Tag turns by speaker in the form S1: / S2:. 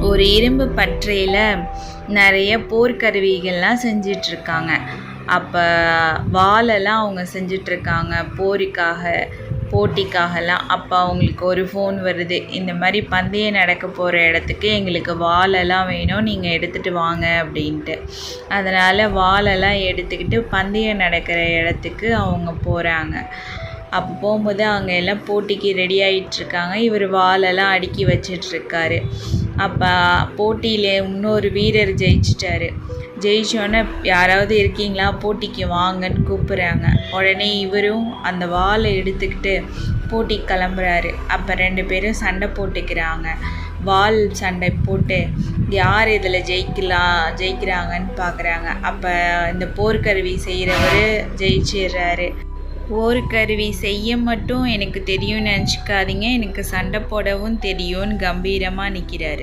S1: ஒரு இரும்பு பட்டறையில் நிறைய போர்க்கருவிகள்லாம் செஞ்சிட்ருக்காங்க. அப்போ வாளெல்லாம் அவங்க செஞ்சிட்ருக்காங்க போட்டிக்காகலாம். அப்போ அவங்களுக்கு ஒரு ஃபோன் வருது, இந்த மாதிரி பந்தயம் நடக்க போகிற இடத்துக்கு எங்களுக்கு வாளெல்லாம் வேணும், நீங்கள் எடுத்துகிட்டு வாங்க அப்படின்ட்டு. அதனால் வாளெல்லாம் எடுத்துக்கிட்டு பந்தயம் நடக்கிற இடத்துக்கு அவங்க போகிறாங்க. அப்போ போகும்போது அங்கே எல்லாம் போட்டிக்கு ரெடி ஆகிட்டுருக்காங்க. இவர் வாளெல்லாம் அடுக்கி வச்சிட்ருக்காரு. அப்போ போட்டியில் இன்னொரு வீரர் ஜெயிச்சிட்டாரு. ஜெயிச்சோன்னே யாராவது இருக்கீங்களா, போட்டிக்கு வாங்கன்னு கூப்பிட்றாங்க. உடனே இவரும் அந்த வாளை எடுத்துக்கிட்டு போட்டிக்கு கிளம்புறாரு. அப்போ 2 பேரும் சண்டை போட்டுக்கிறாங்க. வாள் சண்டை போட்டு யார் இதில் ஜெயிக்கிறாங்கன்னு பார்க்குறாங்க. அப்போ இந்த போர்க்கருவி செய்கிறவர் ஜெயிச்சிடுறாரு. போர்க்கருவி செய்ய மட்டும் எனக்கு தெரியும்னு நினச்சிக்காதீங்க, எனக்கு சண்டை போடவும் தெரியும்னு கம்பீரமாக நிற்கிறாரு.